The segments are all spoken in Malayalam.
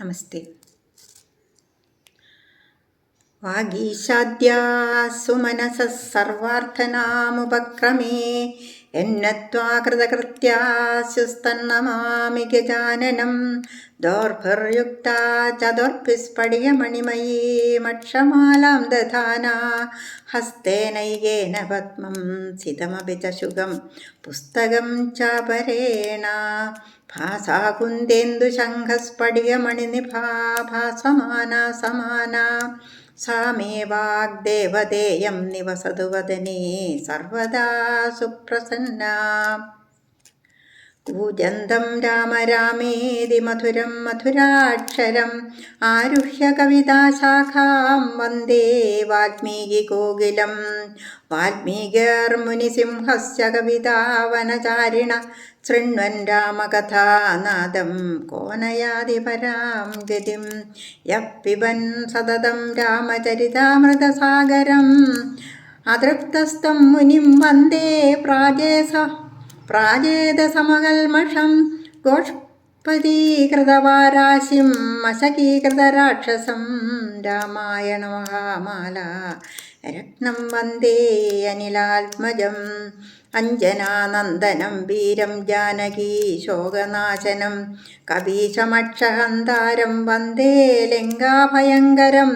നമസ്തേ. വാഗീശാദ്യാ സുമനസഃ സർവാർത്ഥനാമുപക്രമേ എന്നത്വാ കൃതകൃത്യാസ്യുസ്തന്നമാമി ഗജാനനം ദോർഭിർയുക്താ ചതുർഭിസ്ഫടികമണിമയീമക്ഷമാലാം ദധാനാ ഹസ്തേനൈകേന പദ്മം സിതമപി ച ശുഗം പുസ്തകം ചാപരേണ ഭാസാകുന്ദേന്ദുശംഖസ്ഫടികമണിനിഭा ഭാസമാനാ സമാനാ सा मे वाग्देवदेयं निवसतु वदने सर्वदा सुप्रसन्ना. कूजन्तं राम रामेति मधुरं मधुराक्षरम् आरुह्य कविताशाखां वन्दे वाल्मीकिकोकिलं. वाल्मीकिर्मुनिसिंहस्य कवितावनचारिण शृण्वन् रामकथानादं को न याति परां गतिं. यः पिबन् सततं रामचरितामृतसागरम् अतृप्तस्तं मुनिं वन्दे प्राजेदसमकल्मषं गोष्पदीकृतवाराशिं मशकीकृतराक्षसं. रामायण महामाला रत्नं वन्दे अनिलात्मजम्. अञ्जनानन्दनं वीरं जानकी शोकनाशनं कपीशमक्षहन्तारं वन्दे लङ्काभयङ्करम्.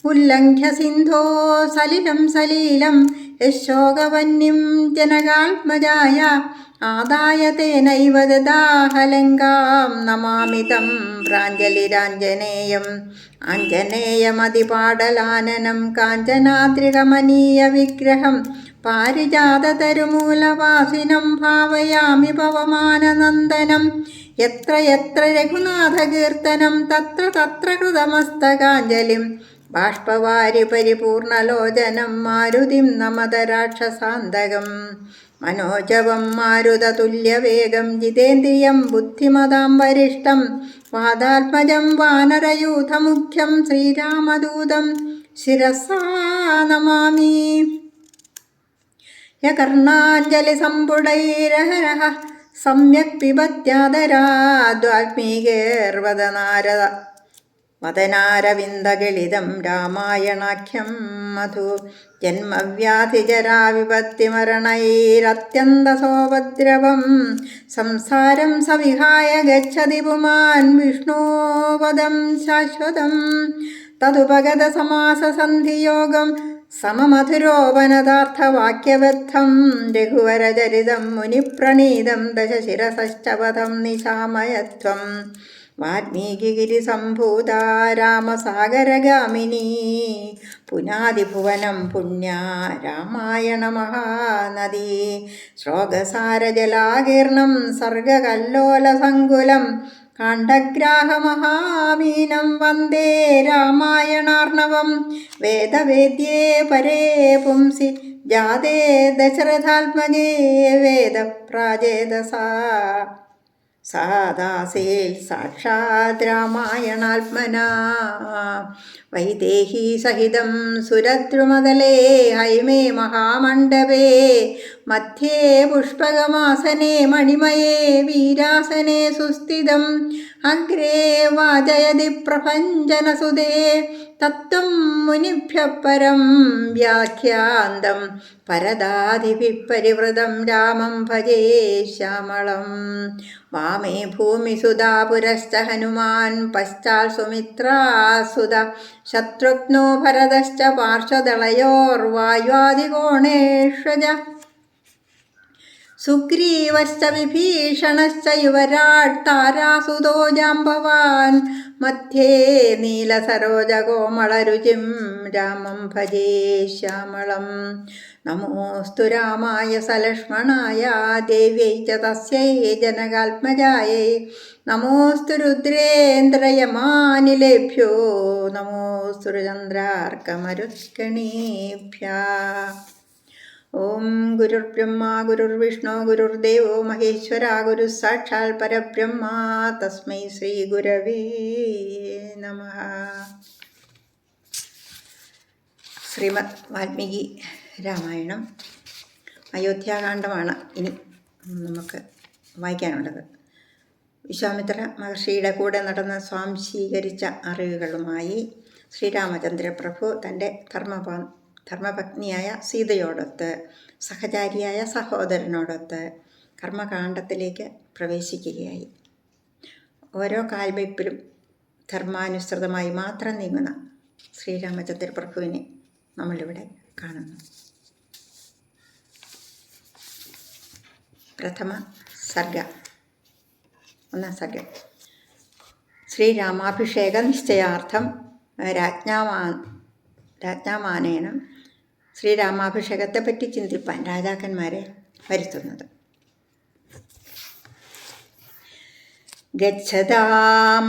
उल्लङ्घ्य सिन्धो सलिलं सलीलं यशोकवह्निं जनकात्मजाय आदाय तेनैव ददाह लङ्कां. नमामि तं प्राञ्जलिराञ्जनेयम् आञ्जनेयमतिपाटलाननं काञ्चनाद्रिकमनीयविग्रहं पारिजाततरुमूलवासिनं भावयामि पवमाननन्दनं. यत्र यत्र रघुनाथकीर्तनं तत्र तत्र कृतमस्तकाञ्जलिं बाष्पवारि परिपूर्णलोचनं मारुतिं नमत राक्षसान्तकं. मनोजवं मारुततुल्यवेगं जितेन्द्रियं बुद्धिमतां वरिष्ठं वादात्मजं वानरयूथमुख्यं श्रीरामदूतं शिरसा नमामि. यकर्णाञ्जलिसम्पुटैरहरः सम्यक् पिबत्यादराद्वाल्मीकिर्वदनारविन्दगलितं रामायणाख्यं मधु. जन्मव्याधिजराविपत्तिमरणैरत्यन्तसोपद्रवं संसारं सविहाय गच्छति पुमान् विष्णोपदं शाश्वतं. तदुपगतसमाससन्धियोगं सममधुरोपनदार्थवाक्यबद्धं रघुवरचरितं मुनिप्रणीतं दशशिरसश्चपथं निशामयत्वं. वाल्मीकिगिरिसम्भूता रामसागरगामिनी पुनादिभुवनं पुण्या रामायणमहानदी. श्लोकसारजलाकीर्णं सर्गकल्लोलसङ्कुलं काण्डग्राहमहामीनं वन्दे रामायणार्णवं. वेदवेद्ये परे पुंसि जाते दशरथात्मजे वेदप्राजेदसा सादासीत् साक्षात् रामायणात्मना. वैदेही सहितं सुरद्रुमदले हैमे महामण्डपे मध्ये पुष्पगमासने मणिमये वीरासने सुस्थितम्. अग्रे वाचयति प्रपञ्चनसुते तत्त्वं मुनिभ्यः परं व्याख्यान्तं. परदादिभिः परिवृतं रामं भजे श्यामलं. वामे भूमिसुधा पुरश्च हनुमान् पश्चात् सुमित्रासुधा शत्रुघ्नो भरतश्च पार्श्वदलयोर्वायुवादिकोणेष्वच. सुग्रीवश्च विभीषणश्च युवराट् तारासुतो जाम्बवान्. मध्ये नीलसरोजकोमलरुचिं रामं भजे श्यामलं. नमोऽस्तु रामाय सलक्ष्मणाय देव्यै च तस्यै जनकात्मजायै. नमोऽस्तु रुद्रेन्द्रयमानिलेभ्यो नमोऽस्तु चन्द्रार्कमरुत्कणेभ्यः. ओम गुरुर्ब्रह्मा गुरुर्विष्णु गुरुर्देवो महेश्वरा गुरुः साक्षात् परब्रह्म तस्मै श्री गुरवे नमः. ശ്രീമദ് വാൽമീകി രാമായണം അയോധ്യാകാന്ഡമാണ് ഇനി നമുക്ക് വായിക്കാനുള്ളത്. വിശ്വാമിത്ര മഹർഷിയുടെ കൂടെ നടന്ന സ്വാംശീകരിച്ച അറിവുകളുമായി ശ്രീരാമചന്ദ്രപ്രഭു തൻ്റെ ധർമ്മപത്നിയായ സീതയോടൊത്ത് സഹചാരിയായ സഹോദരനോടൊത്ത് കർമ്മകാണ്ഡത്തിലേക്ക് പ്രവേശിക്കുകയായി. ഓരോ കാൽവയ്പിലും ധർമാനുസൃതമായി മാത്രം നീങ്ങുന്ന ശ്രീരാമചന്ദ്രപ്രഭുവിനെ നമ്മളിവിടെ കാണുന്നു. പ്രഥമ സർഗ, ഒന്നാം സർഗം. ശ്രീരാമാഭിഷേക നിശ്ചയാർത്ഥം രാജ്ഞാമാനേനം ശ്രീരാമാഭിഷേകത്തെപ്പറ്റി ചിന്തിപ്പാൻ രാജാക്കന്മാരെ വരുത്തുന്നത്. ഗച്ഛതാ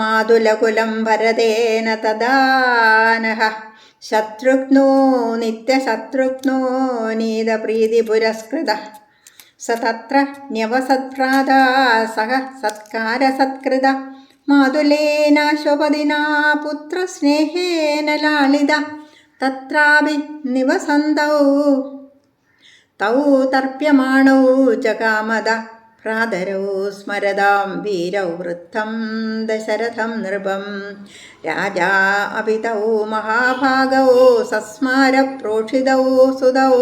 മാതുലകുലം ഭരതേന തദാനഃ ശത്രുഘ്നോ നിത്യശത്രുഘ്നോ നീതപ്രീതിപുരസ്കൃതഃ സ തത്ര ന്യവസത്ഭ്രാതാ സഹ സത്കാരസത്കൃത മാതുലേനാശോപദിനാ പുത്രസ്നേഹേന ലാളിത തത്രാപി നിവസന്തൗ തൗ തർപ്യമാണൗ ചകാമദ ഭ്രാതരൗ സ്മരതാം വീരൗ വൃദ്ധം ദശരഥം നൃപം രാജാ അപി തൗ മഹാഭാഗൗ സസ്മാര പ്രോഷിതൗ സുതൗ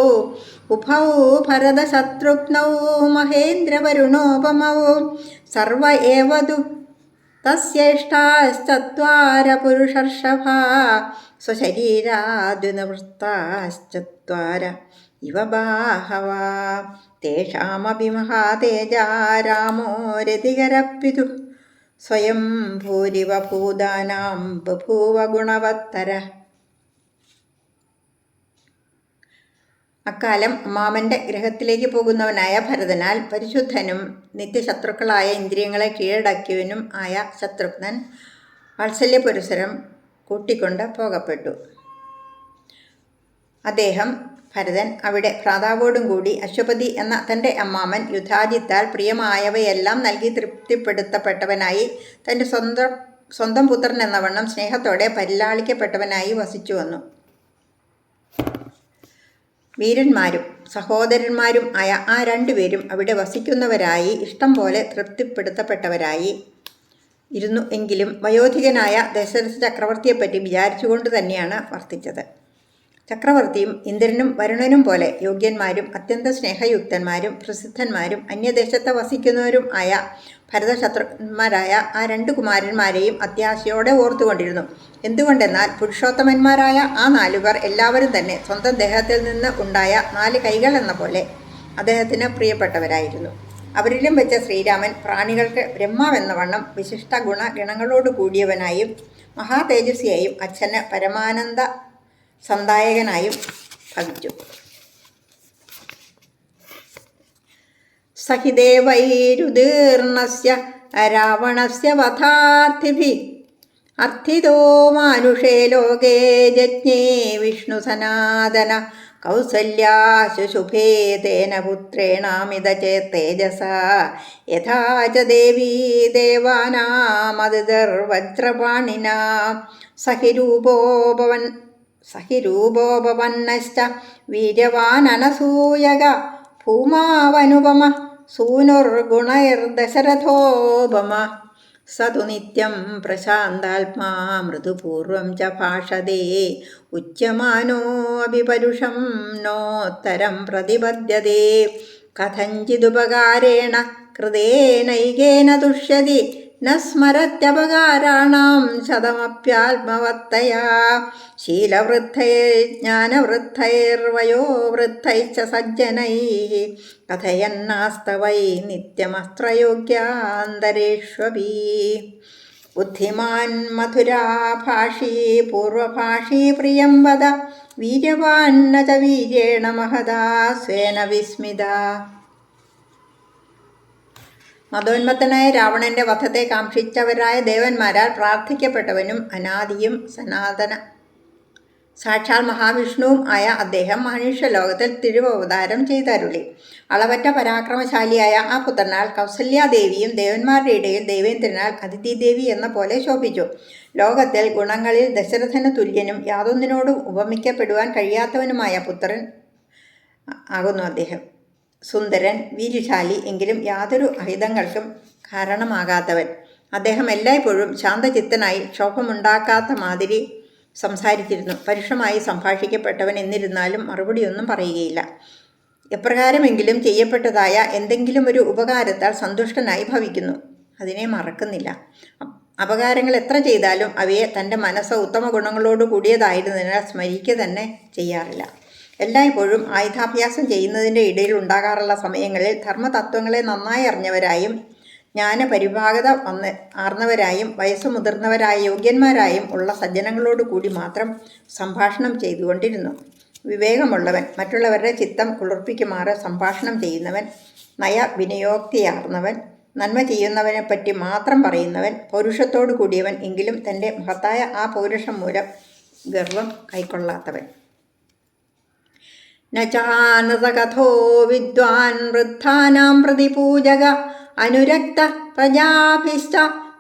ഉഭൗ ഭരതശത്രുഘ്നൗ മഹേന്ദ്രവരുണോപമൗ സർവ ഏവ തു തസ്യേഷ്ടാശ്ചത്വാര പുരുഷർഷഭാ സ്വശരീരാദ്വിനിവൃത്താശ്ചത്വാര ഇവ ബാഹവാ തേഷാമപി മഹാതേജാ രാമോ രതികരപിതുഃ സ്വയം ഭൂരിവ ഭൂതാനാം ബഭൂവ ഗുണവത്തരഃ. അക്കാലം അമ്മാമൻ്റെ ഗൃഹത്തിലേക്ക് പോകുന്നവനായ ഭരതനാൽ പരിശുദ്ധനും നിത്യശത്രുക്കളായ ഇന്ദ്രിയങ്ങളെ കീഴടക്കിയവനും ആയ ശത്രുഘ്നൻ വാത്സല്യപുരസരം കൂട്ടിക്കൊണ്ട് പോകപ്പെട്ടു. ഭരതൻ അവിടെ ഭ്രാതാവോടും കൂടി അശ്വപതി എന്ന തൻ്റെ അമ്മാമൻ യുദ്ധാജിത്താൽ പ്രിയമായവയെല്ലാം നൽകി തൃപ്തിപ്പെടുത്തപ്പെട്ടവനായി തൻ്റെ സ്വന്തം പുത്രൻ എന്നവണ്ണം സ്നേഹത്തോടെ പരിലാളിക്കപ്പെട്ടവനായി വസിച്ചു വന്നു. വീരന്മാരും സഹോദരന്മാരും ആയ ആ രണ്ടുപേരും അവിടെ വസിക്കുന്നവരായി ഇഷ്ടം പോലെ തൃപ്തിപ്പെടുത്തപ്പെട്ടവരായി ഇരുന്നു. എങ്കിലും വയോധികനായ ദശരഥ ചക്രവർത്തിയെപ്പറ്റി വിചാരിച്ചുകൊണ്ട് തന്നെയാണ് വർത്തിച്ചത്. ചക്രവർത്തിയും ഇന്ദ്രനും വരുണനും പോലെ യോഗ്യന്മാരും അത്യന്ത സ്നേഹയുക്തന്മാരും പ്രസിദ്ധന്മാരും അന്യദേശത്ത് വസിക്കുന്നവരും ആയ ഭരതശത്രുഘ്നന്മാരായ ആ രണ്ട് കുമാരന്മാരെയും അത്യാശയോടെ ഓർത്തുകൊണ്ടിരുന്നു. എന്തുകൊണ്ടെന്നാൽ പുരുഷോത്തമന്മാരായ ആ നാലുപേർ എല്ലാവരും തന്നെ സ്വന്തം ദേഹത്തിൽ നിന്ന് ഉണ്ടായ 4 കൈകൾ എന്ന പോലെ അദ്ദേഹത്തിന് പ്രിയപ്പെട്ടവരായിരുന്നു. അവരിലും വെച്ച ശ്രീരാമൻ പ്രാണികൾക്ക് ബ്രഹ്മാവെന്ന വണ്ണം വിശിഷ്ട ഗണങ്ങളോട് കൂടിയവനായും മഹാതേജസ്വിയായും അച്ഛന് പരമാനന്ദ സന്ദായകനായും ഭവിച്ചു. സഹിദേവൈരുദീർണസ്യ രാവണസ്യ വധാർത്ഥിഭിഃ അർത്ഥിതോ മാനുഷേ ലോകേ ജജ്ഞേ വിഷ്ണു സനാതന കൗസല്യാ ശുശുഭേ തേന പുത്രേണാമിത ചേത്തേജസാ യഥാ ച ദേവീ ദേവാനാമതിർവജ്രപാണിനാ സഹിരൂപോപവന്നശ്ച വീര്യവാനനസൂയക ഭൂമാവനുപമ സൂനുർഗുണൈർദശരഥോപമ സ തു നിത്യം പ്രശാന്താത്മാ മൃദുപൂർവം ച ഭാഷതേ ഉച്യമാനോ അഭിപരുഷം നോത്തരം പ്രതിപദ്യതേ കഥഞ്ചിദുപകാരേണ കൃതേനൈകേന തുഷ്യതി ന സ്മരത്യപകാരാണാം ശതമപ്യാത്മവത്തയാ ശീലവൃദ്ധൈർജ്ഞാനവൃദ്ധൈർവയോവൃദ്ധൈശ്ച സജ്ജനൈഃ കഥയന്നാസ്തവൈ നിത്യമസ്ത്രയോഗ്യാന്തരേഷ്വപി ബുദ്ധിമാൻ മധുരാഭാഷീ പൂർവഭാഷീ പ്രിയം വദ വീര്യവാന്ന ച വീര്യേണ മഹദാ സ്വേന വിസ്മിത. മതോന്മത്തനായ രാവണന്റെ വധത്തെ കാക്ഷിച്ചവരായ ദേവന്മാരാൽ പ്രാർത്ഥിക്കപ്പെട്ടവനും അനാദിയും സനാതന സാക്ഷാൽ മഹാവിഷ്ണുവും ആയ അദ്ദേഹം മനുഷ്യലോകത്തിൽ തിരുവവതാരം ചെയ്തരുളി. അളവറ്റ പരാക്രമശാലിയായ ആ പുത്രനാൽ കൗസല്യാദേവിയും ദേവന്മാരുടെ ഇടയിൽ ദേവേന്ദ്രനാൽ അതിഥിദേവി എന്ന പോലെ ശോഭിച്ചു. ലോകത്തിൽ ഗുണങ്ങളിൽ ദശരഥന് തുല്യനും യാതൊന്നിനോടും ഉപമിക്കപ്പെടുവാൻ കഴിയാത്തവനുമായ പുത്രൻ ആകുന്നു അദ്ദേഹം. സുന്ദരൻ, വീര്യശാലി, എങ്കിലും യാതൊരു അഹിതങ്ങൾക്കും കാരണമാകാത്തവൻ, അദ്ദേഹം എല്ലായ്പ്പോഴും ശാന്തചിത്തനായി ക്ഷോഭമുണ്ടാക്കാത്ത മാതിരി സംസാരിച്ചിരുന്നു. പരുഷമായി സംഭാഷിക്കപ്പെട്ടവൻ എന്നിരുന്നാലും മറുപടിയൊന്നും പറയുകയില്ല. എപ്രകാരമെങ്കിലും ചെയ്യപ്പെട്ടതായ എന്തെങ്കിലും ഒരു ഉപകാരത്താൽ സന്തുഷ്ടനായി ഭവിക്കുന്നു. അതിനെ മറക്കുന്നില്ല. അപകാരങ്ങൾ എത്ര ചെയ്താലും അവയെ തൻ്റെ മനസ്സ് ഉത്തമ ഗുണങ്ങളോട് കൂടിയതായിരുന്നതിനാൽ സ്മരിക്കുക തന്നെ ചെയ്യാറില്ല. എല്ലായ്പ്പോഴും ആയുധാഭ്യാസം ചെയ്യുന്നതിൻ്റെ ഇടയിൽ ഉണ്ടാകാറുള്ള സമയങ്ങളിൽ ധർമ്മതത്വങ്ങളെ നന്നായി അറിഞ്ഞവരായും ജ്ഞാനപരിഭാഗത ആർന്നവരായും വയസ്സു മുതിർന്നവരായ യോഗ്യന്മാരായും ഉള്ള സജ്ജനങ്ങളോട് കൂടി മാത്രം സംഭാഷണം ചെയ്തുകൊണ്ടിരുന്നു. വിവേകമുള്ളവൻ, മറ്റുള്ളവരുടെ ചിത്തം കുളിർപ്പിക്കുമാറ് സംഭാഷണം ചെയ്യുന്നവൻ, നയവിനയോക്തിയാർന്നവൻ, നന്മ ചെയ്യുന്നവനെപ്പറ്റി മാത്രം പറയുന്നവൻ, പൗരുഷത്തോടു കൂടിയവൻ, എങ്കിലും തൻ്റെ മഹത്തായ ആ പൗരുഷം മൂലം ഗർവം കൈക്കൊള്ളാത്തവൻ. നചാനൃതകഥോ വിദ്വാൻ വൃദ്ധാനാം പ്രതിപൂജക അനുരക്ത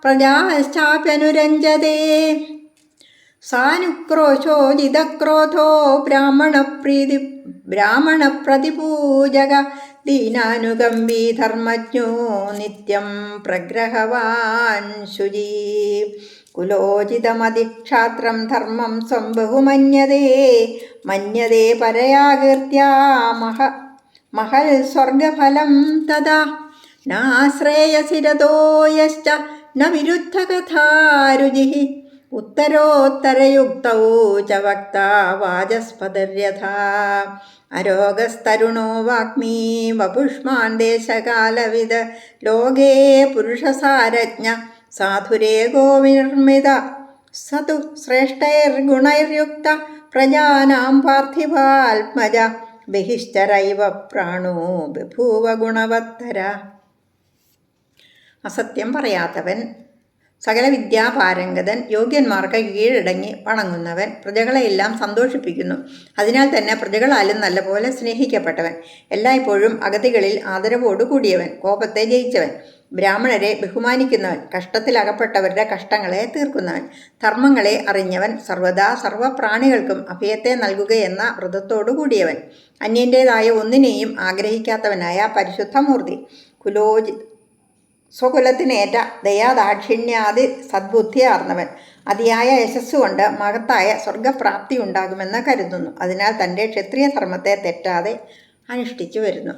പ്രജാശ്ചാപ്യനുരഞ്ജതേ സാനുക്രോശോജിതക്രോധോ ബ്രാഹ്മണപ്രതിപൂജക ദീനാനുകമ്പീ ധർമ്മജ്ഞോ നിത്യം പ്രഗ്രഹവാൻ ശുചീ കുലോചിതമതിക്ഷാത്രം ധർമ്മം സ്വം ബഹുമന്യതേ പരയാകീർത്യാ മഹൽ സ്വർഗഫലം തഥാ നാശ്രേയസിരതോ യശ്ച ന വിരുദ്ധകഥാരുചിഃ ഉത്തരോത്തരയുക്തൗ ച വക്താ വാചസ്പതിര്യഥാ അരോഗസ്തരുണോ വാഗ്മീ വപുഷ്മാൻ ദേശകാലവിദ് ലോകേ പുരുഷസാരജ്ഞ സാധുരേകോ വിനിർമ്മിത സതു ശ്രേഷ്ഠൈർഗുണൈർയുക്ത പ്രജാനാം പാർത്ഥിവാത്മജ ബഹിശ്ചരൈവ പ്രാണോ ബഭൂവ ഗുണവത്തര. അസത്യം പറയാത്തവൻ, സകല വിദ്യാപാരംഗതൻ, യോഗ്യന്മാർക്ക് കീഴടങ്ങി വണങ്ങുന്നവൻ, പ്രജകളെയെല്ലാം സന്തോഷിപ്പിക്കുന്നു. അതിനാൽ തന്നെ പ്രജകളാലും നല്ലപോലെ സ്നേഹിക്കപ്പെട്ടവൻ, എല്ലായ്പ്പോഴും അഗതികളിൽ ആദരവോടു കൂടിയവൻ, കോപത്തെ ജയിച്ചവൻ, ബ്രാഹ്മണരെ ബഹുമാനിക്കുന്നവൻ, കഷ്ടത്തിലകപ്പെട്ടവരുടെ കഷ്ടങ്ങളെ തീർക്കുന്നവൻ, ധർമ്മങ്ങളെ അറിഞ്ഞവൻ, സർവദാ സർവപ്രാണികൾക്കും അഭയത്തെ നൽകുകയെന്ന വ്രതത്തോടു കൂടിയവൻ, അന്യൻ്റേതായ ഒന്നിനെയും ആഗ്രഹിക്കാത്തവനായ പരിശുദ്ധമൂർത്തി, സ്വകുലത്തിനേറ്റ ദയാദാക്ഷിണ്യാദി സദ്ബുദ്ധിയാർന്നവൻ, അതിയായ യശസ്സുകൊണ്ട് മഹത്തായ സ്വർഗപ്രാപ്തി ഉണ്ടാകുമെന്ന് കരുതുന്നു. അതിനാൽ തൻ്റെ ക്ഷത്രിയ ധർമ്മത്തെ തെറ്റാതെ അനുഷ്ഠിച്ചു വരുന്നു.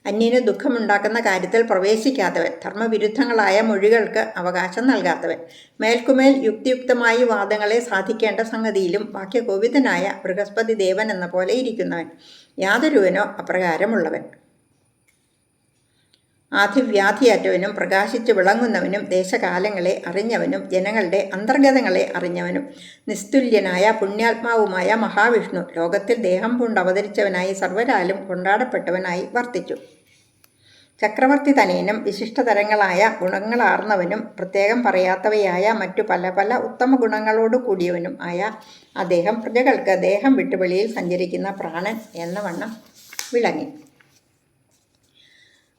അന്യന് ദുഃഖമുണ്ടാക്കുന്ന കാര്യത്തിൽ പ്രവേശിക്കാത്തവൻ, ധർമ്മവിരുദ്ധങ്ങളായ മൊഴികൾക്ക് അവകാശം നൽകാത്തവൻ, മേൽക്കുമേൽ യുക്തിയുക്തമായി വാദങ്ങളെ സാധിക്കേണ്ട സംഗതിയിലും വാക്യകോവിദനായ ബൃഹസ്പതി ദേവൻ എന്ന പോലെ ഇരിക്കുന്നവൻ, യാതൊരുവനോ അപ്രകാരമുള്ളവൻ, ആധിവ്യാധിയറ്റവനും പ്രകാശിച്ചു വിളങ്ങുന്നവനും ദേശകാലങ്ങളെ അറിഞ്ഞവനും ജനങ്ങളുടെ അന്തർഗതങ്ങളെ അറിഞ്ഞവനും നിസ്തുല്യനായ പുണ്യാത്മാവുമായ മഹാവിഷ്ണു ലോകത്തിൽ ദേഹം പൂണ്ടവതരിച്ചവനായി സർവരാലും കൊണ്ടാടപ്പെട്ടവനായി വർത്തിച്ചു. ചക്രവർത്തി തനയനും വിശിഷ്ടതരങ്ങളായ ഗുണങ്ങളാർന്നവനും പ്രത്യേകം പറയാത്തവയായ മറ്റു പല പല ഉത്തമ ഗുണങ്ങളോടു കൂടിയവനും ആയ അദ്ദേഹം പ്രജകൾക്ക് ദേഹം വിട്ടു വെളിയിൽ സഞ്ചരിക്കുന്ന പ്രാണൻ എന്ന വണ്ണം വിളങ്ങി.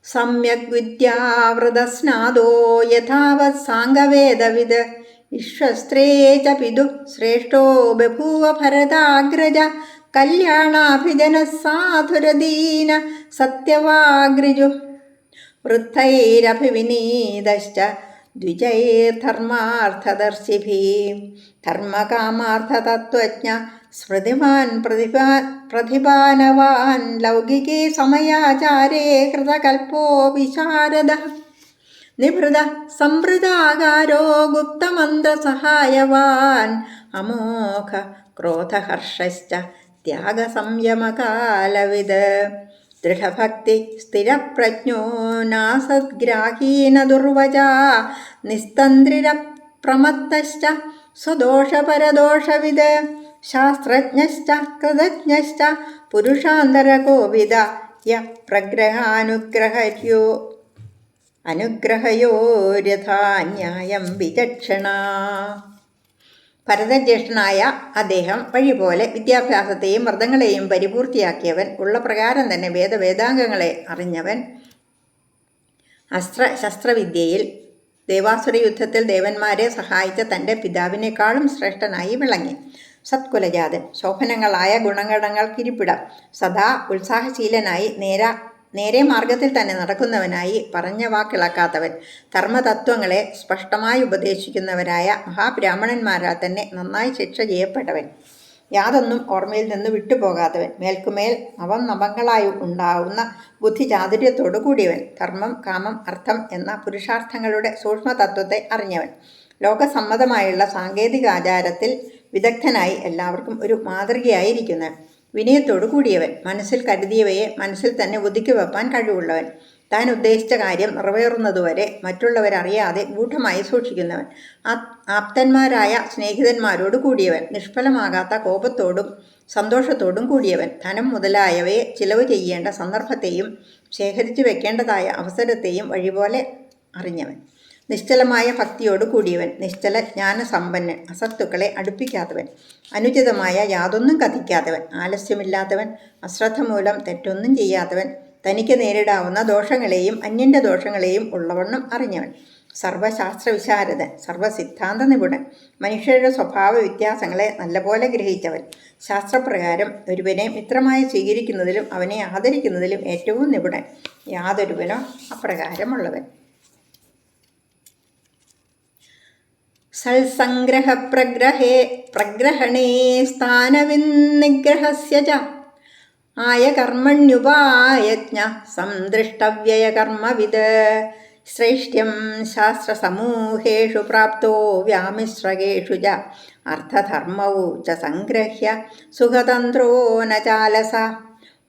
സമ്യക് വിദ്യാവൃതസ്നാദോ യഥാവത് സാംഗവേദവിദ് വിശ്വസ്ത്രേ ച പിതു ശ്രേഷ്ഠോ ബഭൂവ ഭരതാഗ്രജ കല്യാണാഭിജന സാധുരദീന സത്യവാഗ്രിജു വൃദ്ധൈരഭിവിനീതശ്ച ദ്വിജൈർധർമാർത്ഥദർശിഭിः ധർമ്മകാമാർത്ഥതത്വജ്ഞ സ്മൃതിമാൻ പ്രതിഭാനവാൻ ലൗകികേ സമയാചാരേ കൃതകൽപ്പോ വിശാരദഃ നിഭൃത സംവൃതാകാരോ ഗുപ്തമന്ത്രസഹായവാൻ അമോഘ ക്രോധഹർഷശ്ച ത്യാഗസംയമകാലവിദ് ദൃഢഭക്തി സ്ഥിരപ്രജ്ഞോ നാസദ്ഗ്രാഹീന ദുർവചാ നിസ്തന്ത്രിരപ്രമത്തശ്ച സ്വദോഷപരദോഷവിദ് ശാസ്ത്രജ്ഞശ്ച കൃതജ്ഞശ്ച പുരുഷാന്തരകോവിദ യ അനുഗ്രഹയോരഥാ ന്യായം വിചക്ഷണ. ഭരതജ്യേഷ്ഠനായ അദ്ദേഹം വഴിപോലെ വിദ്യാഭ്യാസത്തെയും വ്രതങ്ങളെയും പരിപൂർത്തിയാക്കിയവൻ, ഉള്ള പ്രകാരം തന്നെ വേദാംഗങ്ങളെ അറിഞ്ഞവൻ, ശസ്ത്രവിദ്യയിൽ ദേവാസുര യുദ്ധത്തിൽ ദേവന്മാരെ സഹായിച്ച തൻ്റെ പിതാവിനേക്കാളും ശ്രേഷ്ഠനായി വിളങ്ങി. സത്കുലജാതൻ, ശോഭനങ്ങളായ ഗുണഗണങ്ങൾക്കിരിപ്പിടം, സദാ ഉത്സാഹശീലനായി നേരെ മാർഗത്തിൽ തന്നെ നടക്കുന്നവനായി പറഞ്ഞ വാക്കിളക്കാത്തവൻ, ധർമ്മതത്വങ്ങളെ സ്പഷ്ടമായി ഉപദേശിക്കുന്നവരായ മഹാബ്രാഹ്മണന്മാരാൽ തന്നെ നന്നായി ശിക്ഷ ചെയ്യപ്പെട്ടവൻ, യാതൊന്നും ഓർമ്മയിൽ നിന്ന് വിട്ടുപോകാത്തവൻ, മേൽക്കുമേൽ നവങ്ങളായി ഉണ്ടാവുന്ന ബുദ്ധിചാതുര്യത്തോടു കൂടിയവൻ, ധർമ്മം, കാമം, അർത്ഥം എന്ന പുരുഷാർത്ഥങ്ങളുടെ സൂക്ഷ്മതത്വത്തെ അറിഞ്ഞവൻ, ലോകസമ്മതമായുള്ള സാങ്കേതിക ആചാരത്തിൽ വിദഗ്ധനായി എല്ലാവർക്കും ഒരു മാതൃകയായിരിക്കുന്നവൻ, വിനയത്തോടു കൂടിയവൻ, മനസ്സിൽ കരുതിയവയെ മനസ്സിൽ തന്നെ ഒതുക്കി വെപ്പാൻ കഴിവുള്ളവൻ, താൻ ഉദ്ദേശിച്ച കാര്യം നിറവേറുന്നതുവരെ മറ്റുള്ളവരറിയാതെ ഗൂഢമായി സൂക്ഷിക്കുന്നവൻ, ആപ്തന്മാരായ സ്നേഹിതന്മാരോട് കൂടിയവൻ, നിഷ്ഫലമാകാത്ത കോപത്തോടും സന്തോഷത്തോടും കൂടിയവൻ, ധനം മുതലായവയെ ചിലവ് ചെയ്യേണ്ട സന്ദർഭത്തെയും ശേഖരിച്ചു വെക്കേണ്ടതായ അവസരത്തെയും വഴിപോലെ അറിഞ്ഞവൻ, നിശ്ചലമായ ഭക്തിയോട് കൂടിയവൻ, നിശ്ചല ജ്ഞാനസമ്പന്നൻ, അസത്തുക്കളെ അടുപ്പിക്കാത്തവൻ, അനുചിതമായ യാതൊന്നും കഥിക്കാത്തവൻ, ആലസ്യമില്ലാത്തവൻ, അശ്രദ്ധ മൂലം തെറ്റൊന്നും ചെയ്യാത്തവൻ, തനിക്ക് നേരിടാവുന്ന ദോഷങ്ങളെയും അന്യൻ്റെ ദോഷങ്ങളെയും ഉള്ളവണ്ണം അറിഞ്ഞവൻ, സർവശാസ്ത്രവിശാരദൻ, സർവസിദ്ധാന്ത നിപുണൻ, മനുഷ്യരുടെ സ്വഭാവ വ്യത്യാസങ്ങളെ നല്ലപോലെ ഗ്രഹിച്ചവൻ, ശാസ്ത്രപ്രകാരം ഒരുവനെ മിത്രമായി സ്വീകരിക്കുന്നതിലും അവനെ ആദരിക്കുന്നതിലും ഏറ്റവും നിപുണൻ, യാതൊരുവനോ അപ്രകാരമുള്ളവൻ. സൽസംഗ്രഹ പ്രഗ്രഹണേ സ്ഥാനവിന്നിഗ്രഹസ്യ ച ആയകർമ്മണ്യുപായജ്ഞ സംദൃഷ്ടവ്യയകർമ്മവിദ് ശ്രേഷ്ഠ്യം ശാസ്ത്രസമൂഹേഷു പ്രാപ്തോ വ്യാമിശ്രകേഷു ച അർത്ഥധർമ്മൗ ച സംഗ്രഹ്യ സുഖതന്ത്രോ ന ചാലസ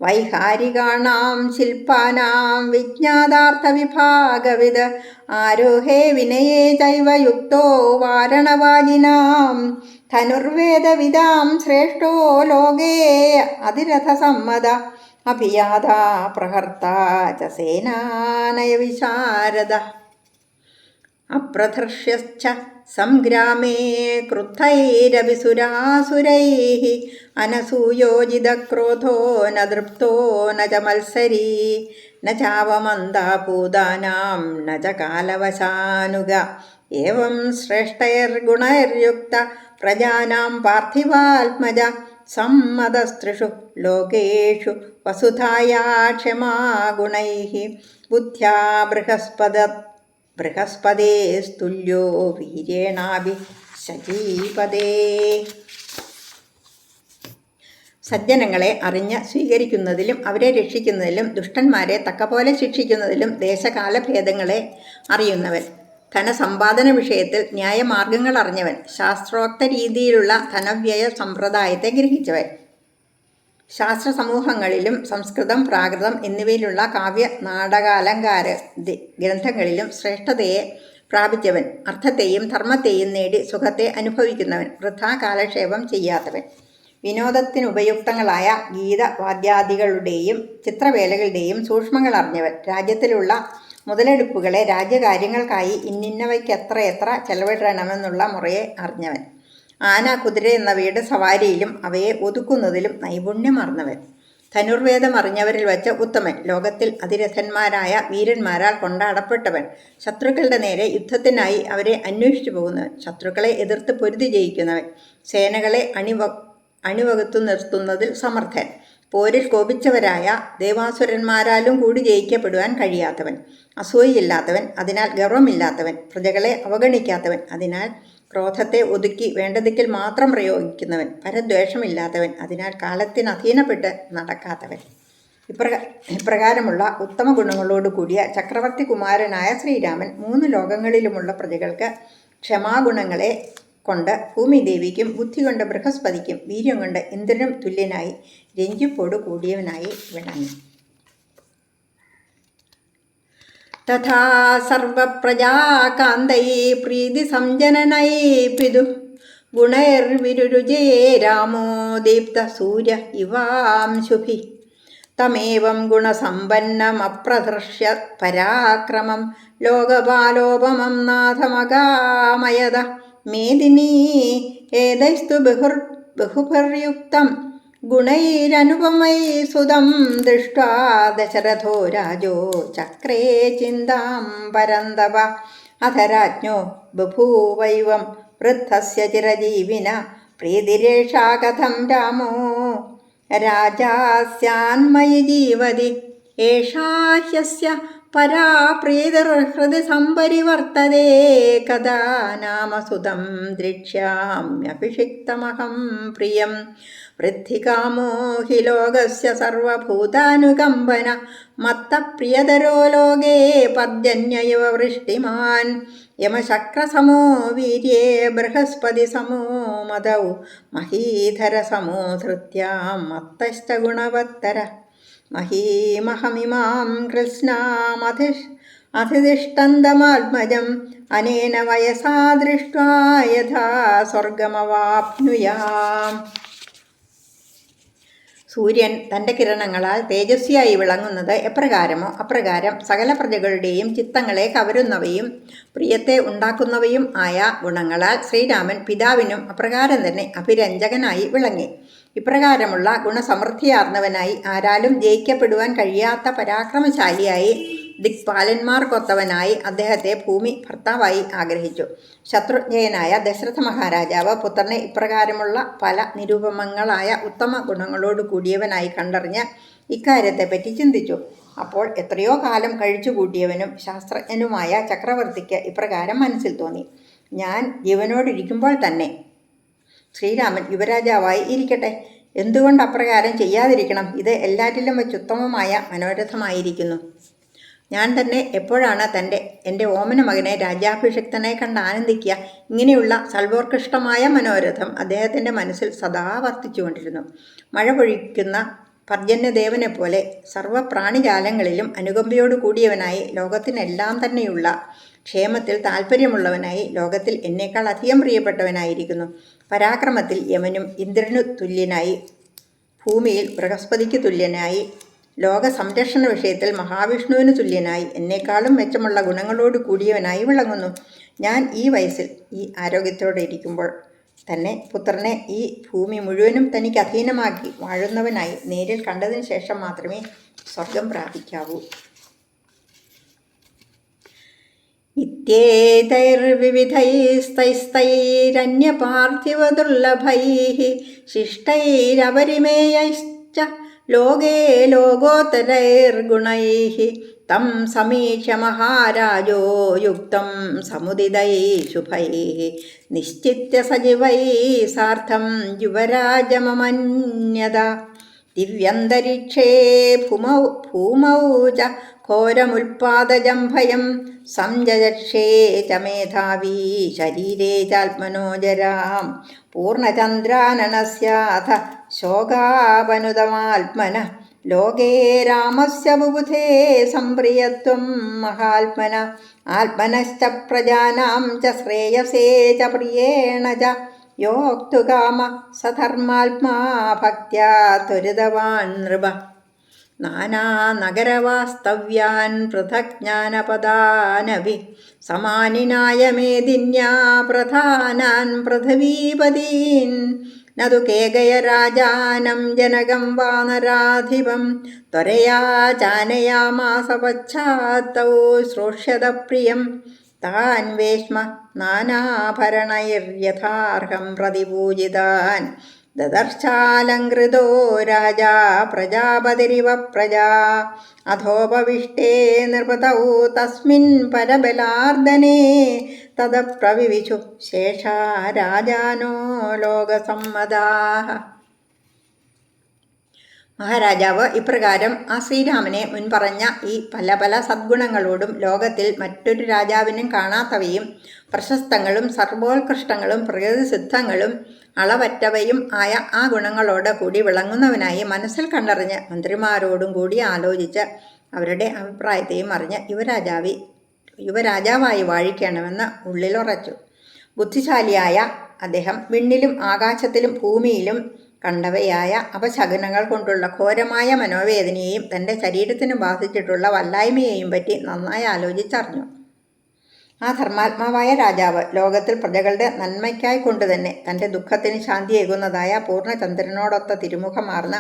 വൈഹാരികാണാം ശില്പാനാം വിജ്ഞാതാർത്ഥവിഭാഗവിദ് ആരോഹേ വിനയേ ചൈവ യുക്തോ വാരണവാജിനാം ധനുർവേദവിദാം ശ്രേഷ്ഠോ ലോകേ അതിരഥസമ്മത അഭിയാതാ പ്രഹർത്താ ച സേനാനയവിശാരദ അപ്രധർഷ്യശ്ച സംഗ്രാമേ ക്രുദ്ധൈരവിസുരാസുരൈഃ അനസൂയോജിതക്രോധോ ന ദൃപ്തോ ന ച മത്സരീ ന ചാവമന്ദാഭൂതാനാം ന ച കാലവശാനുഗ ഏവം ശ്രേഷ്ഠൈർഗുണൈർയുക്ത പ്രജാനാം പാർത്ഥിവാത്മജ സമ്മതസ്ത്രിഷു ലോകേഷു വസുധായാ ക്ഷമാ ഗുണൈഃ ബുദ്ധ്യാ ബൃഹസ്പതേസ്തുല്യോ വീര്യേണാഭി ശചീപദേ. സജ്ജനങ്ങളെ അറിഞ്ഞ് സ്വീകരിക്കുന്നതിലും അവരെ രക്ഷിക്കുന്നതിലും ദുഷ്ടന്മാരെ തക്കപോലെ ശിക്ഷിക്കുന്നതിലും ദേശകാലഭേദങ്ങളെ അറിയുന്നവൻ, ധനസമ്പാദന വിഷയത്തിൽ ന്യായമാർഗങ്ങൾ അറിഞ്ഞവൻ, ശാസ്ത്രോക്ത രീതിയിലുള്ള ധനവ്യയ സമ്പ്രദായത്തെ ഗ്രഹിച്ചവൻ, ശാസ്ത്രസമൂഹങ്ങളിലും സംസ്കൃതം, പ്രാകൃതം എന്നിവയിലുള്ള കാവ്യ നാടകാലങ്കാര ഗ്രന്ഥങ്ങളിലും ശ്രേഷ്ഠതയെ പ്രാപിച്ചവൻ, അർത്ഥത്തെയും ധർമ്മത്തെയും നേടി സുഖത്തെ അനുഭവിക്കുന്നവൻ, വൃഥാ കാലക്ഷേപം ചെയ്യാത്തവൻ, വിനോദത്തിനുപയുക്തങ്ങളായ ഗീതവാദ്യാദികളുടെയും ചിത്രവേലകളുടെയും സൂക്ഷ്മങ്ങൾ അറിഞ്ഞവൻ, രാജ്യത്തിലുള്ള മുതലെടുപ്പുകളെ രാജ്യകാര്യങ്ങൾക്കായി ഇന്നിന്നവയ്ക്കെത്ര ചെലവിടണമെന്നുള്ള മുറയെ അറിഞ്ഞവൻ, ആന, കുതിര എന്നിവയുടെ സവാരിയിലും അവയെ ഒതുക്കുന്നതിലും നൈപുണ്യമറിഞ്ഞവൻ, ധനുർവേദം അറിഞ്ഞവരിൽ വച്ച് ഉത്തമൻ, ലോകത്തിൽ അതിരഥന്മാരായ വീരന്മാരാൽ കൊണ്ടാടപ്പെട്ടവൻ, ശത്രുക്കളുടെ നേരെ യുദ്ധത്തിനായി അവരെ അന്വേഷിച്ചു പോകുന്നവൻ, ശത്രുക്കളെ എതിർത്ത് പൊരുതി ജയിക്കുന്നവൻ, സേനകളെ അണിവകുത്തു നിർത്തുന്നതിൽ സമർത്ഥൻ, പോരിൽ കോപിച്ചവരായ ദേവാസുരന്മാരാലും കൂടി ജയിക്കപ്പെടുവാൻ കഴിയാത്തവൻ, അസൂയയില്ലാത്തവൻ, അതിനാൽ ഗർവമില്ലാത്തവൻ, പ്രജകളെ അവഗണിക്കാത്തവൻ, അതിനാൽ ക്രോധത്തെ ഒതുക്കി വേണ്ടതിൽ മാത്രം പ്രയോഗിക്കുന്നവൻ, പരദ്വേഷമില്ലാത്തവൻ, അതിനാൽ കാലത്തിന് അധീനപ്പെട്ട് നടക്കാത്തവൻ. ഇപ്രകാരമുള്ള ഉത്തമ ഗുണങ്ങളോട് കൂടിയ ചക്രവർത്തി കുമാരനായ ശ്രീരാമൻ 3 ലോകങ്ങളിലുമുള്ള പ്രജകൾക്ക് ക്ഷമാഗുണങ്ങളെ കൊണ്ട് ഭൂമിദേവിക്കും ബുദ്ധി കൊണ്ട് ബൃഹസ്പതിക്കും വീര്യം കൊണ്ട് ഇന്ദ്രനും തുല്യനായി രഞ്ജിപ്പോടു കൂടിയവനായി വിളങ്ങി. തഥാ സർവപ്രജാകാന്തൈ പ്രീതി സംജനനൈ പിതു ഗുണൈർവിരുരുജേ രാമോ ദീപ്ത സൂര്യ ഇവാംശുഭി തമേവം ഗുണസമ്പന്നമപ്രദർശ്യ പരാക്രമം ലോകപാലോപമം നാഥമകാമയത മേദിനീ ഏതൈസ്തു ബഹുഭിർയുക്തം ഗുണൈരനുപമൈ സുതം ദൃഷ്ട്വാ ദശരഥോ രാജോ ചക്രേ ചിന്താം പരന്തപ അഥ രാജ്ഞോ ബഭൂവൈവം വൃദ്ധസ്യ ചിരജീവിന പ്രീതിരേഷാ കഥം രാമോ രാജാ സ്യാന്മയി ജീവതി ഏഷാ ഹ്യസ്യ പരാ പ്രീതിർഹൃദി സംപരിവർത്തതേ കഥാ നാമ സുതം ദ്രക്ഷ്യാമ്യഭിഷിക്തമഹം പ്രിയം വൃദ്ധികാമോ ഹി ലോകസ്യ സർവഭൂതാനുകമ്പന മത്തപ്രിയതരോ ലോകേ പർജന്യൈവ വൃഷ്ടിമാൻ യമശക്രസമോ വീര്യേ ബൃഹസ്പതി സമോ മദൗ മഹീധരസമോ ധൃത്യാം മത്തശ്ച ഗുണവത്തര മഹീമഹമിമാം കൃത്സ്നാമധിതിഷ്ടന്തമാത്മജം അനേന വയസാ ദൃഷ്ട്വാ യഥാ സ്വർഗമവാപ്നുയാം. സൂര്യൻ തൻ്റെ കിരണങ്ങളാൽ തേജസ്വിയായി വിളങ്ങുന്നത് എപ്രകാരമോ അപ്രകാരം സകല പ്രജകളുടെയും ചിത്തങ്ങളെ കവരുന്നവയും പ്രിയത്തെ ഉണ്ടാക്കുന്നവയും ആയ ഗുണങ്ങളാൽ ശ്രീരാമൻ പിതാവിനും അപ്രകാരം തന്നെ അഭിരഞ്ജകനായി വിളങ്ങി. ഇപ്രകാരമുള്ള ഗുണസമൃദ്ധിയാർന്നവനായി ആരാലും ജയിക്കപ്പെടുവാൻ കഴിയാത്ത പരാക്രമശാലിയായി ദിക്പാലന്മാർക്കൊത്തവനായി അദ്ദേഹത്തെ ഭൂമി ഭർത്താവായി ആഗ്രഹിച്ചു. ശത്രുജ്ഞയനായ ദശരഥ മഹാരാജാവ് പുത്രനെ ഇപ്രകാരമുള്ള പല നിരുപമങ്ങളായ ഉത്തമ ഗുണങ്ങളോട് കൂടിയവനായി കണ്ടറിഞ്ഞ് ഇക്കാര്യത്തെപ്പറ്റി ചിന്തിച്ചു. അപ്പോൾ എത്രയോ കാലം കഴിച്ചുകൂട്ടിയവനും ശാസ്ത്രജ്ഞനുമായ ചക്രവർത്തിക്ക് ഇപ്രകാരം മനസ്സിൽ തോന്നി, ഞാൻ ജീവനോടിരിക്കുമ്പോൾ തന്നെ ശ്രീരാമൻ യുവരാജാവായി ഇരിക്കട്ടെ. എന്തുകൊണ്ട് അപ്രകാരം ചെയ്യാതിരിക്കണം? ഇത് എല്ലാറ്റിലും വെച്ചുത്തമമായ മനോരഥമായിരിക്കുന്നു. ഞാൻ തന്നെ എപ്പോഴാണ് എൻ്റെ ഓമന മകനെ രാജ്യാഭിഷിക്തനെ കണ്ട് ആനന്ദിക്കുക? ഇങ്ങനെയുള്ള സർവോത്കൃഷ്ടമായ മനോരഥം അദ്ദേഹത്തിൻ്റെ മനസ്സിൽ സദാ വർത്തിച്ചുകൊണ്ടിരുന്നു. മഴ പൊഴിക്കുന്ന പർജന്യദേവനെ പോലെ സർവപ്രാണിജാലങ്ങളിലും അനുകമ്പയോട് കൂടിയവനായി ലോകത്തിനെല്ലാം തന്നെയുള്ള ക്ഷേമത്തിൽ താല്പര്യമുള്ളവനായി ലോകത്തിൽ എന്നേക്കാൾ അധികം പ്രിയപ്പെട്ടവനായിരിക്കുന്നു. പരാക്രമത്തിൽ യമനും ഇന്ദ്രനു തുല്യനായി, ഭൂമിയിൽ ബൃഹസ്പതിക്ക് തുല്യനായി, ലോക സംരക്ഷണ വിഷയത്തിൽ മഹാവിഷ്ണുവിന് തുല്യനായി, എന്നേക്കാളും മെച്ചമുള്ള ഗുണങ്ങളോട് കൂടിയവനായി വിളങ്ങുന്നു. ഞാൻ ഈ വയസ്സിൽ ഈ ആരോഗ്യത്തോടെ ഇരിക്കുമ്പോൾ തന്നെ പുത്രനെ ഈ ഭൂമി മുഴുവനും തനിക്ക് അധീനമാക്കി വാഴുന്നവനായി നേരിൽ കണ്ടതിന് ശേഷം മാത്രമേ സ്വർഗം പ്രാപിക്കാവൂ. ഇത്യേതൈർവിവിധൈസ്തൈസ്തൈരന്യപാർത്ഥിവദുർലഭൈഃ ശിഷ്ടൈരപരിമേയൈശ്ച ലോകേ ലോകോത്തരൈർഗുണൈഃ തം സമീക്ഷ്യ മഹാരാജോ യുക്തം സമുദിതൈഃ ശുഭൈഃ നിശ്ചിത്യ സജീവൈഃ സാർദ്ധം യുവരാജമമന്യത. ദിവ്യന്തരിക്ഷേ ഭൂമൗ ച ഘോരമുൽപാദജം ഭയം സംജയക്ഷേ ച മേധാവീ ശരീരേ ചാത്മനോജരാം പൂർണ്ണചന്ദ്രാനനസ്യാഥ ശോകാവനുതമാത്മന ലോകേ രാമസ്യ ബുബുധേ സംപ്രിയത്വം മഹാത്മന ആത്മനശ്ച പ്രജാനാം ച ശ്രേയസേ ച പ്രിയേണ ച യോക്തുകാമ സധർമാത്മാ ഭക്ത്യാ ത്വരിതവാൻ നൃപ നാനാനഗരവാസ്തവ്യാൻ പൃഥഗ്ജ്ഞാനപദാനഭി സമാനിനായ മേദിന്യാ പ്രധാനാൻ പൃഥിവീപതീൻ നതു കേകയ രാജാനം ജനകം വാനരാധിപം ത്വരയാ ചാനയാമാസ പശ്ചാത്തൗ ശ്രോഷ്യത പ്രിയം താൻ വേശ്മ നാനാഭരണൈര്യഥാർഹം പ്രതിപൂജിതാൻ ദദർശാലങ്കൃതോ രാജാ പ്രജാപതിരിവ പ്രജാ അധോപവിഷ്ടേ നൃപതൗ തസ്മിൻ പരബലാർദ്ദനേ തദപ്രവിവിശു ശേഷാ രാജാനോ ലോകസമ്മതാഃ. മഹാരാജാവ് ഇപ്രകാരം ആ ശ്രീരാമനെ മുൻപറഞ്ഞ ഈ പല പല സദ്ഗുണങ്ങളോടും ലോകത്തിൽ മറ്റൊരു രാജാവിനും കാണാത്തവയും പ്രശസ്തങ്ങളും സർവോത്കൃഷ്ടങ്ങളും പ്രകൃതിസിദ്ധങ്ങളും അളവറ്റവയും ആയ ആ ഗുണങ്ങളോട് കൂടി വിളങ്ങുന്നവനായി മനസ്സിൽ കണ്ടറിഞ്ഞ് മന്ത്രിമാരോടും കൂടി ആലോചിച്ച് അവരുടെ അഭിപ്രായത്തെയും അറിഞ്ഞ് യുവരാജാവായി വാഴിക്കണമെന്ന് ഉള്ളിലുറച്ചു. ബുദ്ധിശാലിയായ അദ്ദേഹം വിണ്ണിലും ആകാശത്തിലും ഭൂമിയിലും കണ്ടവയായ അപശകുനങ്ങൾ കൊണ്ടുള്ള ഘോരമായ മനോവേദനയെയും തൻ്റെ ശരീരത്തിന് ബാധിച്ചിട്ടുള്ള വല്ലായ്മയെയും പറ്റി നന്നായി ആലോചിച്ചറിഞ്ഞു. ആ ധർമാത്മാവായ രാജാവ് ലോകത്തിൽ പ്രജകളുടെ നന്മയ്ക്കായി കൊണ്ടുതന്നെ തൻ്റെ ദുഃഖത്തിന് ശാന്തിയേകുന്നതായ പൂർണ്ണചന്ദ്രനോടൊത്ത തിരുമുഖമാർന്ന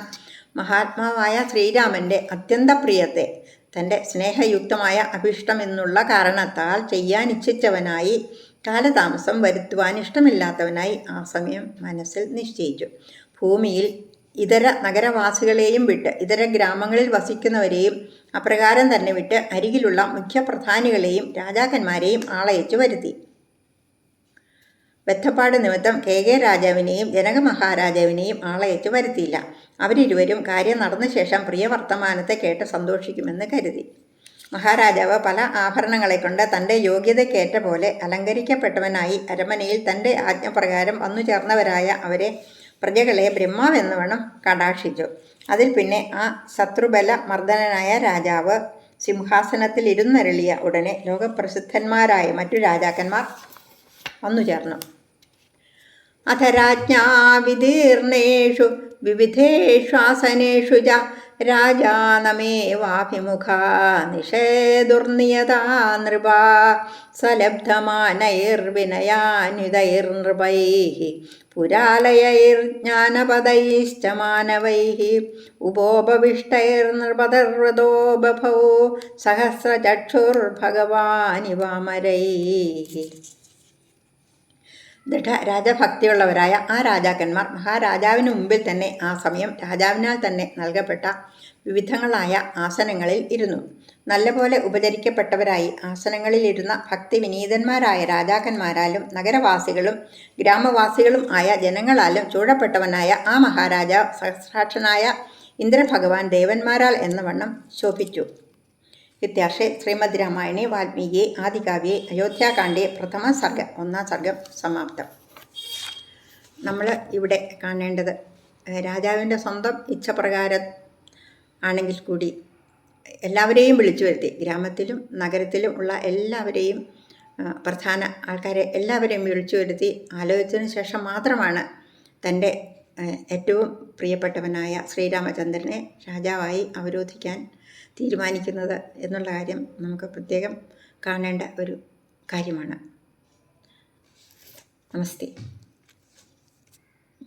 മഹാത്മാവായ ശ്രീരാമൻ്റെ അത്യന്തപ്രിയത്തെ തൻ്റെ സ്നേഹയുക്തമായ അഭീഷ്ടമെന്നുള്ള കാരണത്താൽ ചെയ്യാനിച്ഛിച്ചവനായി കാലതാമസം വരുത്തുവാൻ ഇഷ്ടമില്ലാത്തവനായി ആ സമയം മനസ്സിൽ നിശ്ചയിച്ചു. ഭൂമിയിൽ ഇതര നഗരവാസികളെയും വിട്ട് ഇതര ഗ്രാമങ്ങളിൽ വസിക്കുന്നവരെയും അപ്രകാരം തന്നെ വിട്ട് അരികിലുള്ള മുഖ്യപ്രധാനികളെയും രാജാക്കന്മാരെയും ആളയച്ചു വരുത്തി. ബദ്ധപ്പാട് നിമിത്തം കെ രാജാവിനെയും ജനക മഹാരാജാവിനെയും ആളയച്ചു വരുത്തിയില്ല. അവരിരുവരും കാര്യം നടന്ന ശേഷം പ്രിയ വർത്തമാനത്തെ കേട്ട് സന്തോഷിക്കുമെന്ന് കരുതി. മഹാരാജാവ് പല ആഭരണങ്ങളെ കൊണ്ട് തൻ്റെ യോഗ്യതയ്ക്കേറ്റ പോലെ അലങ്കരിക്കപ്പെട്ടവനായി അരമനയിൽ തൻ്റെ ആജ്ഞപ്രകാരം വന്നു ചേർന്നവരായ അവരെ പ്രജകളെ ബ്രഹ്മാവെന്നവണ്ണം കടാക്ഷിച്ചു. അതിൽ പിന്നെ ആ ശത്രുബല മർദ്ദനനായ രാജാവ് സിംഹാസനത്തിൽ ഇരുന്നരുളിയ ഉടനെ ലോകപ്രസിദ്ധന്മാരായ മറ്റു രാജാക്കന്മാർ വന്നു ചേർന്നു. അഥ രാജ്ഞാ വിദീർണേഷു വിവിധേഷ്വാസനേഷു ച രാജാനമേവാഭിമുഖാ നിഷേതുർനിയതാ നൃപാ സലബ്ധമാനൈർവിനയാന്വിതൈർനൃപൈഃ പുരാലയൈർജ്ഞാനപദൈശ്ച മാനവൈഃ ഉപോപവിഷ്ടൈർനൃപതർവ്രതോ ബഭൗ സഹസ്രചക്ഷുർഭഗവാനിവാമരൈഃ. ദൃഢരാജഭക്തിയുള്ളവരായ ആ രാജാക്കന്മാർ മഹാരാജാവിന് മുമ്പിൽ തന്നെ ആ സമയം രാജാവിനാൽ തന്നെ നൽകപ്പെട്ട വിവിധങ്ങളായ ആസനങ്ങളിൽ ഇരുന്നു. നല്ലപോലെ ഉപചരിക്കപ്പെട്ടവരായി ആസനങ്ങളിലിരുന്ന ഭക്തിവിനീതന്മാരായ രാജാക്കന്മാരാലും നഗരവാസികളും ഗ്രാമവാസികളും ആയ ജനങ്ങളാലും ചൂഴപ്പെട്ടവനായ ആ മഹാരാജാവ് സഹസ്രാക്ഷനായ ഇന്ദ്രഭഗവാൻ ദേവന്മാരാൽ എന്നവണ്ണം ശോഭിച്ചു. ഇത്യാർഷേ ശ്രീമദ് രാമായണേ വാൽമീകിയെ ആദികാവ്യേ അയോധ്യാകാണ്ഡേ പ്രഥമ സർഗ 1-ാം സർഗം സമാപ്തം. നമ്മൾ ഇവിടെ കാണേണ്ടത് രാജാവിൻ്റെ സ്വന്തം ഇച്ഛപ്രകാരം ആണെങ്കിൽ കൂടി എല്ലാവരെയും വിളിച്ചു വരുത്തി, ഗ്രാമത്തിലും നഗരത്തിലും ഉള്ള എല്ലാവരെയും പ്രധാന ആൾക്കാരെ എല്ലാവരെയും വിളിച്ചു വരുത്തി ആലോചിച്ചതിന് ശേഷം മാത്രമാണ് തൻ്റെ ഏറ്റവും പ്രിയപ്പെട്ടവനായ ശ്രീരാമചന്ദ്രനെ രാജാവായി അവരോധിക്കാൻ തീരുമാനിക്കുന്നത് എന്നുള്ള കാര്യം നമുക്ക് പ്രത്യേകം കാണേണ്ട ഒരു കാര്യമാണ്. നമസ്തേ.